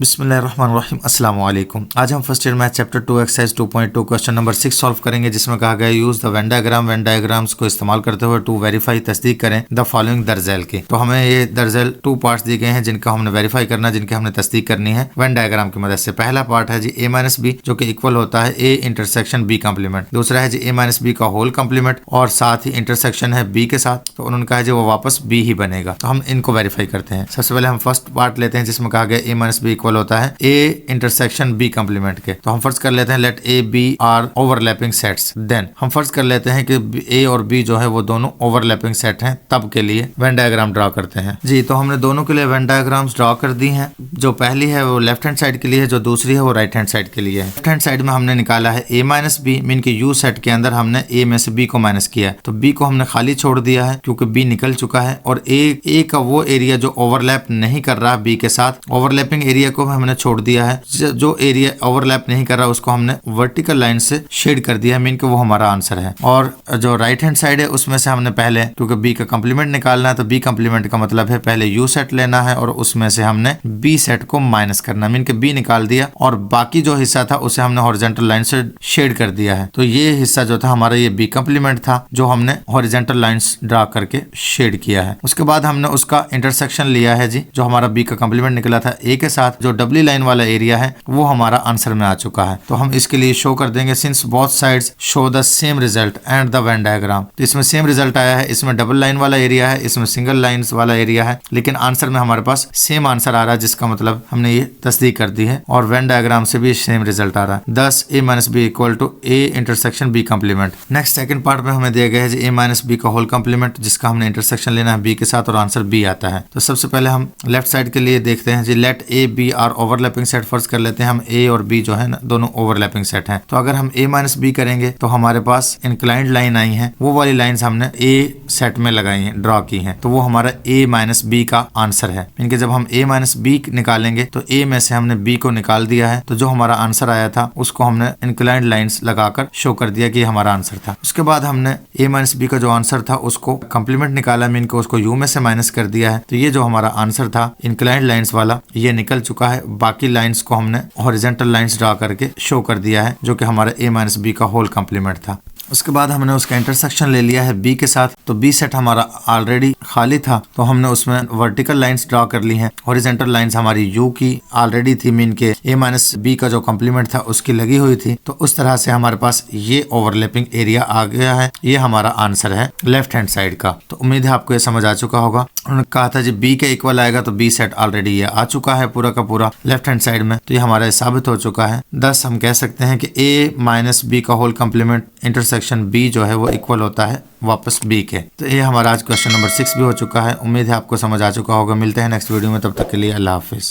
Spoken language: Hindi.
बिस्मिल्लाहिर्रहमानिर्रहीम अस्सलाम वालेकुम। आज हम first year math chapter 2 exercise 2.2 question number 6 solve करेंगे, जिसमें कहा गया यूज द वेन डायग्राम्स को इस्तेमाल करते हुए टू वेरीफाई तस्दीक करें द फॉलोइंग दरअसल की। तो हमें ये दरअसल 2 पार्ट्स दिए गए हैं जिनका हमने वेरीफाई करना, जिनकी हमने तस्दीक करनी है वेन डायग्राम की मदद से। पहला पार्ट है जी a माइनस बी, जो कि इक्वल होता है a इंटरसेक्शन b कम्प्लीमेंट। दूसरा है जी a माइनस बी का होल कम्प्लीमेंट और साथ ही इंटरसेक्शन है b के साथ, तो उन्होंने कहा जी वो वापस b ही बनेगा। तो हम इनको वेरीफाई करते हैं। सबसे पहले हम फर्स्ट पार्ट लेते हैं जिसमें कहा गया a माइनस बी इक्वल होता है a इंटरसेक्शन बी कम्प्लीमेंट के। तो हम फर्ज कर लेते हैं let A B are overlapping sets. Then हम फर्ज कर लेते हैं कि ए और बी जो है वो दोनों ओवरलैपिंग सेट हैं, तब के लिए वेन डायग्राम ड्रॉ करते हैं जी। तो हमने दोनों के लिए वेन डायग्राम्स ड्रॉ कर दी हैं। जो पहली है वो लेफ्ट हैंड साइड के लिए है, जो दूसरी है वो राइट हैंड साइड के लिए है। लेफ्ट हैंड साइड में हमने निकाला है ए माइनस बी, मीन के यू सेट के अंदर हमने ए में से बी को माइनस किया है, तो बी को हमने खाली छोड़ दिया है क्योंकि बी निकल चुका है। और ए का वो एरिया जो ओवरलैप नहीं कर रहा बी के साथ, ओवरलैपिंग एरिया को हमने छोड़ दिया है। जो एरिया ओवरलैप नहीं कर रहा उसको हमने वर्टिकल लाइन से शेड कर दिया, मीन कि वो हमारा आंसर है। और जो राइट हैंड साइड है उसमें से हमने पहले, क्योंकि बी का कम्प्लीमेंट निकालना है, तो बी कम्प्लीमेंट का मतलब है पहले यू सेट लेना है और उसमें से हमने बी सेट को माइनस करना, मीन कि बी निकाल दिया और बाकी जो हिस्सा था उसे हमने हॉरिजॉन्टल लाइन से शेड कर दिया है। तो ये हिस्सा जो था हमारा ये बी कम्प्लीमेंट था, जो हमने हॉरिजॉन्टल लाइंस ड्रा करके शेड किया है। उसके बाद हमने उसका इंटरसेक्शन लिया है जी, जो हमारा बी का कम्प्लीमेंट निकला था ए के साथ, जो डबली लाइन वाला एरिया है वो हमारा आंसर में आ चुका है। तो हम इसके लिए शो कर देंगे since both sides show the same result and the Venn diagram. तो इसमें सेम रिजल्ट आया है, इसमें डबल लाइन वाला एरिया है, इसमें सिंगल लाइंस वाला एरिया है, लेकिन आंसर में हमारे पास सेम आंसर आ रहा है, जिसका मतलब हमने ये तस्दीक कर दी है। और वेन डायग्राम से भी सेम रिजल्ट आ रहा है। Thus A minus B equal to A intersection B complement. Next second part में हमें दिया गया है ए माइनस बी का होल कम्प्लीमेंट, जिसका हमने इंटरसेक्शन लेना है बी के साथ और आंसर बी आता है। तो सबसे पहले हम लेफ्ट साइड के लिए देखते हैं जी, let A B are overlapping set. फर्ज कर लेते हैं हम ए और बी जो है ना दोनों ओवरलैपिंग सेट हैं। तो अगर हम a माइनस बी करेंगे तो हमारे पास इंक्लाइंड लाइन आई है, वो वाली लाइंस हमने a सेट में लगाई हैं, ड्रॉ की हैं, तो वो हमारा a माइनस बी का आंसर है। इनके जब हम a माइनस बी निकालेंगे तो a में से हमने b को निकाल दिया है, तो जो हमारा आंसर आया था उसको हमने इंक्लाइंड लाइंस लगाकर शो कर दिया कि हमारा आंसर था। उसके बाद हमने a माइनस बी का जो आंसर था उसको कम्प्लीमेंट निकाला, मीन को उसको u में से माइनस कर दिया है। तो ये जो हमारा आंसर था इंक्लाइंड लाइंस वाला, ये निकल चुका है। बाकी लाइंस को हमने हॉरिजॉन्टल लाइंस ड्रा करके शो कर दिया है, जो कि हमारा a माइनस बी का होल कम्प्लीमेंट था। उसके बाद हमने उसका इंटरसेक्शन ले लिया है बी के साथ। तो बी सेट हमारा ऑलरेडी खाली था, तो हमने उसमें वर्टिकल लाइंस ड्रॉ कर ली हैं। हॉरिजॉन्टल लाइंस हमारी यू की ऑलरेडी थी, मीन के ए माइनस बी का जो कम्प्लीमेंट था उसकी लगी हुई थी। तो उस तरह से हमारे पास ये ओवरलैपिंग एरिया आ गया है। ये हमारा आंसर है लेफ्ट हैंड साइड का। तो उम्मीद है आपको ये समझ आ चुका होगा। उन्होंने कहा था जी बी के इक्वल आएगा, तो बी सेट ऑलरेडी ये आ चुका है पूरा का पूरा लेफ्ट हैंड साइड में, तो ये हमारा साबित हो चुका है। दस हम कह सकते हैं कि ए माइनस बी का होल कम्प्लीमेंट इंटरसेक्शन बी जो है वो इक्वल होता है वापस बी के। तो ये हमारा आज क्वेश्चन नंबर 6 भी हो चुका है। उम्मीद है आपको समझ आ चुका होगा। मिलते हैं नेक्स्ट वीडियो में, तब तक के लिए अल्लाह हाफिज।